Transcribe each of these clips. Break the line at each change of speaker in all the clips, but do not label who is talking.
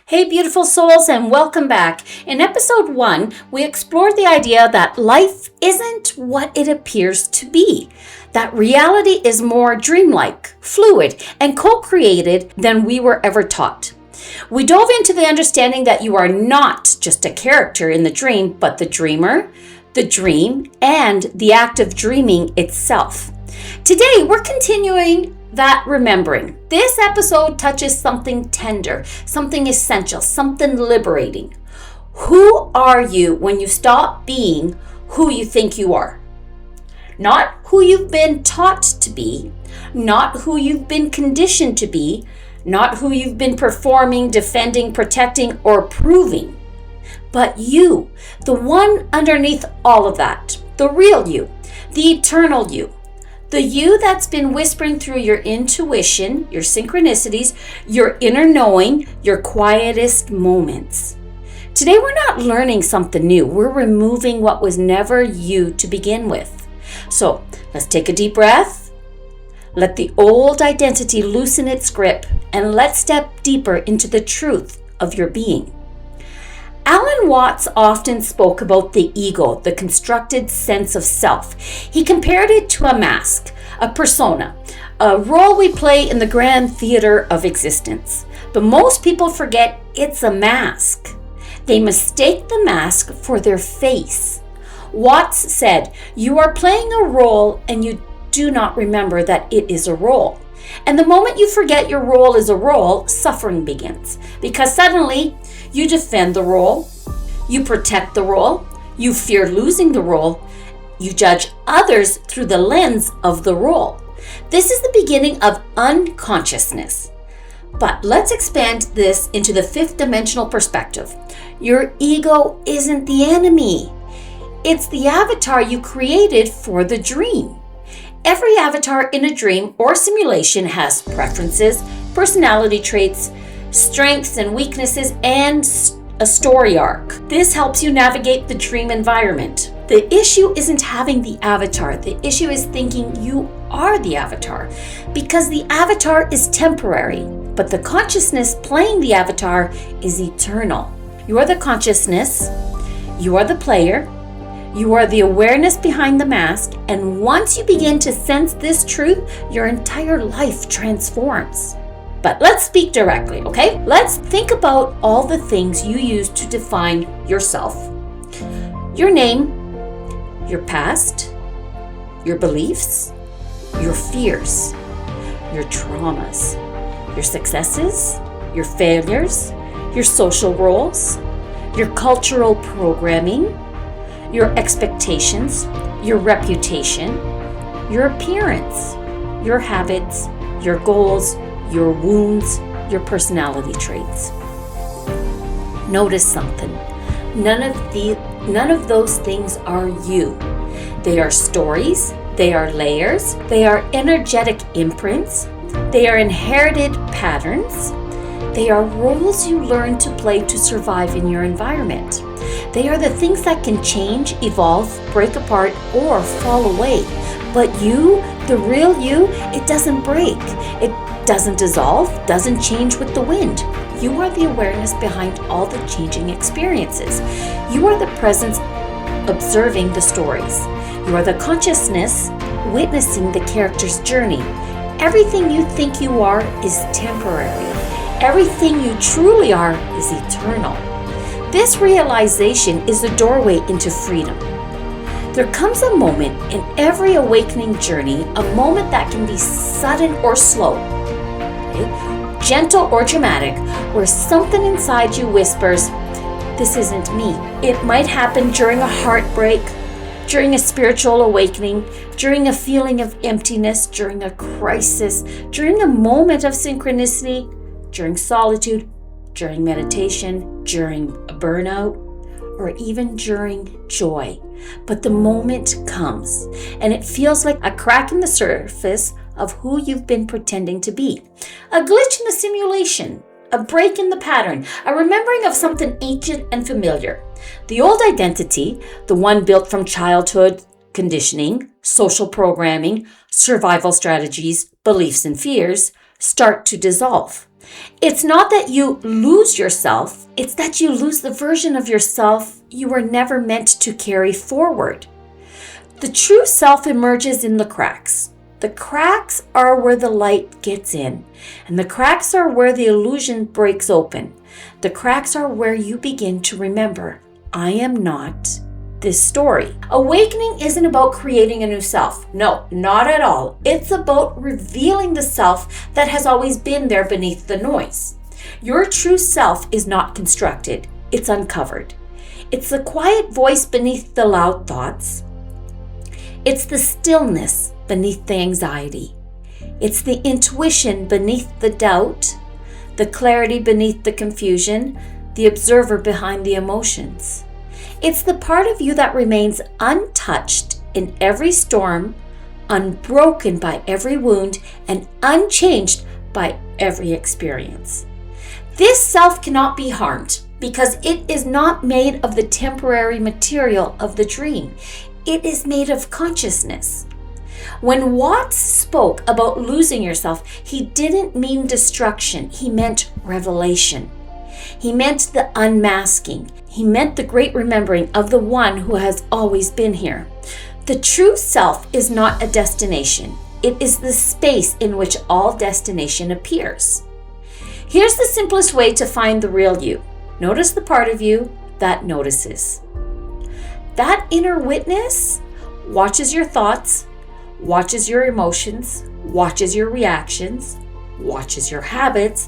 Hey, beautiful souls, and welcome back. In episode 1, we explored the idea that life isn't what it appears to be, that reality is more dreamlike, fluid, and co-created than we were ever taught. We dove into the understanding that you are not just a character in the dream, but the dreamer, the dream, and the act of dreaming itself. Today, we're continuing that remembering. This episode touches something tender, something essential, something liberating. Who are you when you stop being who you think you are? Not who you've been taught to be, not who you've been conditioned to be, not who you've been performing, defending, protecting, or proving, but you, the one underneath all of that, the real you, the eternal you. The you that's been whispering through your intuition, your synchronicities, your inner knowing, your quietest moments. Today we're not learning something new. We're removing what was never you to begin with. So let's take a deep breath. Let the old identity loosen its grip, and let's step deeper into the truth of your being. Alan Watts often spoke about the ego, the constructed sense of self. He compared it to a mask, a persona, a role we play in the grand theater of existence. But most people forget it's a mask. They mistake the mask for their face. Watts said, "You are playing a role and you do not remember that it is a role. And the moment you forget your role is a role, suffering begins. Because suddenly you defend the role, you protect the role, you fear losing the role, you judge others through the lens of the role. This is the beginning of unconsciousness." But let's expand this into the fifth dimensional perspective. Your ego isn't the enemy. It's the avatar you created for the dream. Every avatar in a dream or simulation has preferences, personality traits, strengths and weaknesses, and a story arc. This helps you navigate the dream environment. The issue isn't having the avatar. The issue is thinking you are the avatar, because the avatar is temporary, but the consciousness playing the avatar is eternal. You are the consciousness, you are the player, you are the awareness behind the mask, and once you begin to sense this truth, your entire life transforms. But let's speak directly, okay? Let's think about all the things you use to define yourself. Your name, your past, your beliefs, your fears, your traumas, your successes, your failures, your social roles, your cultural programming, your expectations, your reputation, your appearance, your habits, your goals, your wounds, your personality traits. Notice something. None of those things are you. They are stories, they are layers, they are energetic imprints, they are inherited patterns, they are roles you learn to play to survive in your environment. They are the things that can change, evolve, break apart, or fall away. But you, the real you, it doesn't break. It doesn't dissolve, doesn't change with the wind. You are the awareness behind all the changing experiences. You are the presence observing the stories. You are the consciousness witnessing the character's journey. Everything you think you are is temporary. Everything you truly are is eternal. This realization is the doorway into freedom. There comes a moment in every awakening journey, a moment that can be sudden or slow, okay? Gentle or dramatic, where something inside you whispers, "This isn't me." It might happen during a heartbreak, during a spiritual awakening, during a feeling of emptiness, during a crisis, during a moment of synchronicity, during solitude, during meditation, during a burnout, or even during joy. But the moment comes, and it feels like a crack in the surface of who you've been pretending to be. A glitch in the simulation, a break in the pattern, a remembering of something ancient and familiar. The old identity, the one built from childhood conditioning, social programming, survival strategies, beliefs and fears, start to dissolve. It's not that you lose yourself, it's that you lose the version of yourself you were never meant to carry forward. The true self emerges in the cracks. The cracks are where the light gets in, and the cracks are where the illusion breaks open. The cracks are where you begin to remember, I am not this story. Awakening isn't about creating a new self. No, not at all. It's about revealing the self that has always been there beneath the noise. Your true self is not constructed. It's uncovered. It's the quiet voice beneath the loud thoughts. It's the stillness beneath the anxiety. It's the intuition beneath the doubt, the clarity beneath the confusion, the observer behind the emotions. It's the part of you that remains untouched in every storm, unbroken by every wound, and unchanged by every experience. This self cannot be harmed because it is not made of the temporary material of the dream. It is made of consciousness. When Watts spoke about losing yourself, he didn't mean destruction. He meant revelation. He meant the unmasking. He meant the great remembering of the one who has always been here. The true self is not a destination. It is the space in which all destination appears. Here's the simplest way to find the real you. Notice the part of you that notices. That inner witness watches your thoughts, watches your emotions, watches your reactions, watches your habits,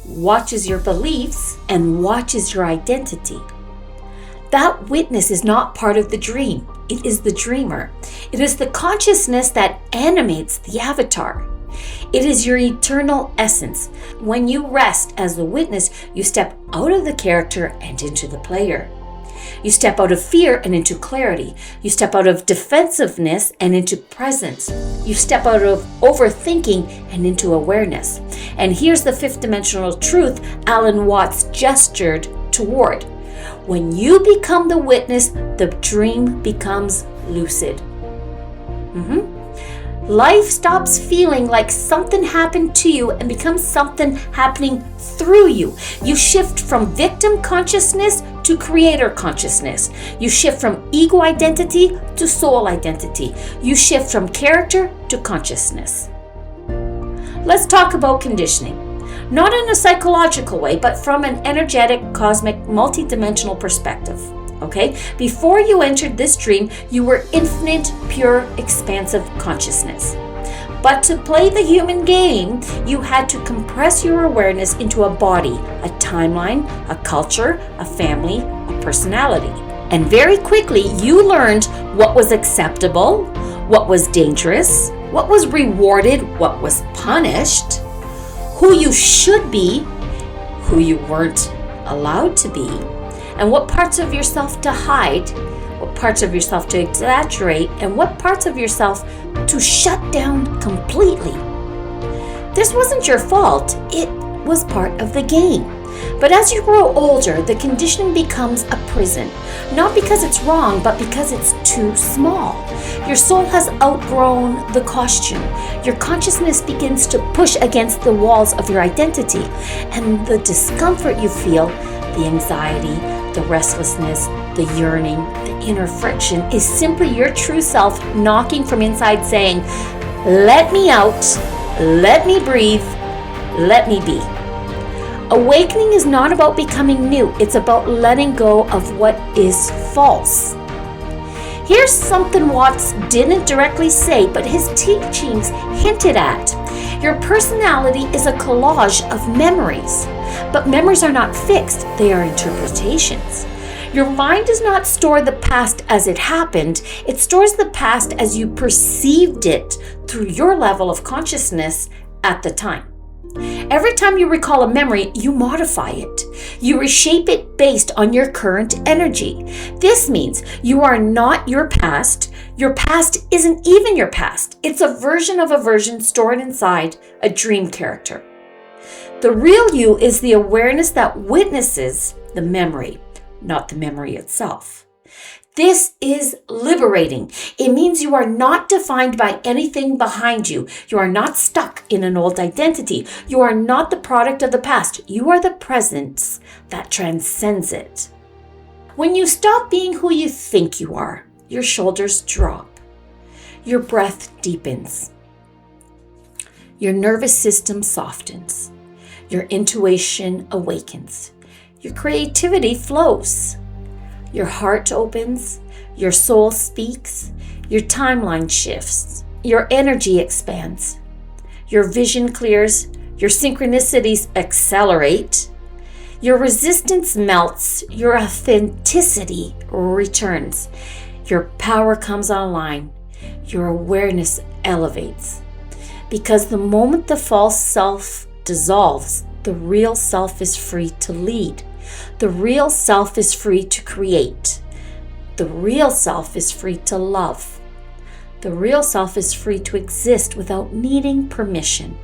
watches your beliefs, and watches your identity. That witness is not part of the dream. It is the dreamer. It is the consciousness that animates the avatar. It is your eternal essence. When you rest as the witness, you step out of the character and into the player. You step out of fear and into clarity. You step out of defensiveness and into presence. You step out of overthinking and into awareness. And here's the fifth dimensional truth Alan Watts gestured toward. When you become the witness, the dream becomes lucid. Life stops feeling like something happened to you and becomes something happening through you. You shift from victim consciousness to creator consciousness. You shift from ego identity to soul identity. You shift from character to consciousness. Let's talk about conditioning. Not in a psychological way, but from an energetic, cosmic, multidimensional perspective. Okay? Before you entered this dream, you were infinite, pure, expansive consciousness. But to play the human game, you had to compress your awareness into a body, a timeline, a culture, a family, a personality. And very quickly, you learned what was acceptable, what was dangerous, what was rewarded, what was punished, who you should be, who you weren't allowed to be, and what parts of yourself to hide, what parts of yourself to exaggerate, and what parts of yourself to shut down completely. This wasn't your fault, it was part of the game. But as you grow older, the conditioning becomes a prison, not because it's wrong, but because it's too small. Your soul has outgrown the costume. Your consciousness begins to push against the walls of your identity, and the discomfort you feel, the anxiety, the restlessness, the yearning, the inner friction is simply your true self knocking from inside saying, let me out, let me breathe, let me be. Awakening is not about becoming new, it's about letting go of what is false. Here's something Watts didn't directly say, but his teachings hinted at. Your personality is a collage of memories, but memories are not fixed, they are interpretations. Your mind does not store the past as it happened, it stores the past as you perceived it through your level of consciousness at the time. Every time you recall a memory, you modify it. You reshape it based on your current energy. This means you are not your past. Your past isn't even your past. It's a version of a version stored inside a dream character. The real you is the awareness that witnesses the memory, not the memory itself. This is liberating. It means you are not defined by anything behind you. You are not stuck in an old identity. You are not the product of the past. You are the presence that transcends it. When you stop being who you think you are, your shoulders drop. Your breath deepens. Your nervous system softens. Your intuition awakens. Your creativity flows. Your heart opens, your soul speaks, your timeline shifts, your energy expands, your vision clears, your synchronicities accelerate, your resistance melts, your authenticity returns, your power comes online, your awareness elevates. Because the moment the false self dissolves, the real self is free to lead. The real self is free to create. The real self is free to love. The real self is free to exist without needing permission.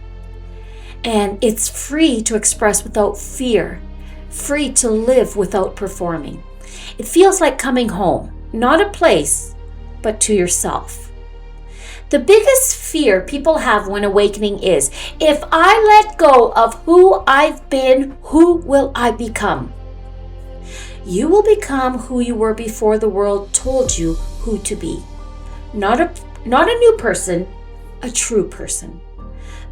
And it's free to express without fear, free to live without performing. It feels like coming home, not a place, but to yourself. The biggest fear people have when awakening is, if I let go of who I've been, who will I become? You will become who you were before the world told you who to be. Not a new person, a true person.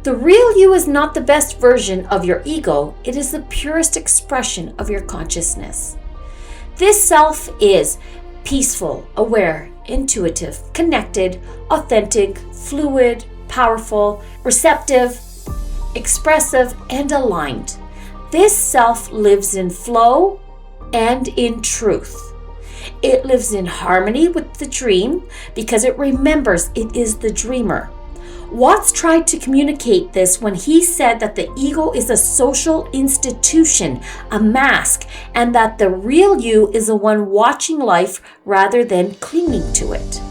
The real you is not the best version of your ego. It is the purest expression of your consciousness. This self is peaceful, aware, intuitive, connected, authentic, fluid, powerful, receptive, expressive, and aligned. This self lives in flow and in truth. It lives in harmony with the dream because it remembers it is the dreamer. Watts tried to communicate this when he said that the ego is a social institution, a mask, and that the real you is the one watching life rather than clinging to it.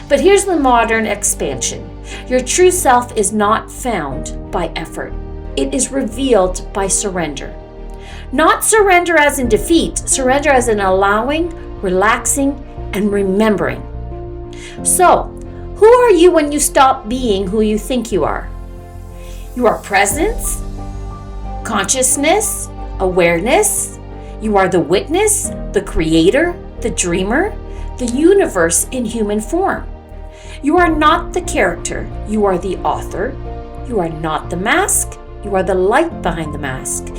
But here's the modern expansion. Your true self is not found by effort. It is revealed by surrender. Not surrender as in defeat, surrender as in allowing, relaxing, and remembering. So, who are you when you stop being who you think you are? You are presence, consciousness, awareness. You are the witness, the creator, the dreamer, the universe in human form. You are not the character, you are the author. You are not the mask, you are the light behind the mask.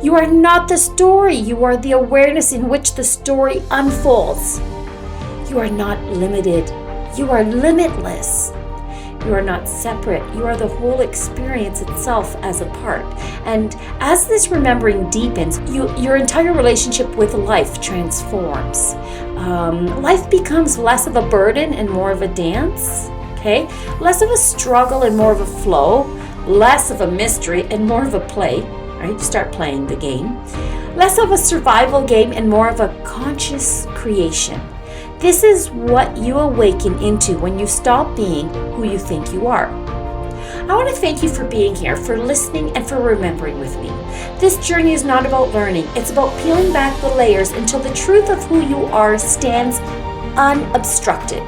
You are not the story, you are the awareness in which the story unfolds. You are not limited, you are limitless. You are not separate, you are the whole experience itself as a part. And as this remembering deepens, your entire relationship with life transforms. Life becomes less of a burden and more of a dance, okay? Less of a struggle and more of a flow, less of a mystery and more of a play, right? You start playing the game. Less of a survival game and more of a conscious creation. This is what you awaken into when you stop being who you think you are. I want to thank you for being here, for listening, and for remembering with me. This journey is not about learning. It's about peeling back the layers until the truth of who you are stands unobstructed.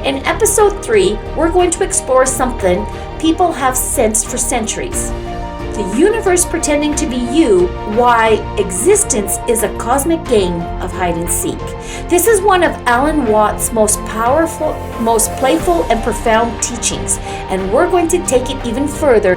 In episode 3, we're going to explore something people have sensed for centuries. The universe pretending to be you, why existence is a cosmic game of hide and seek. This is one of Alan Watts' most powerful, most playful, and profound teachings, and we're going to take it even further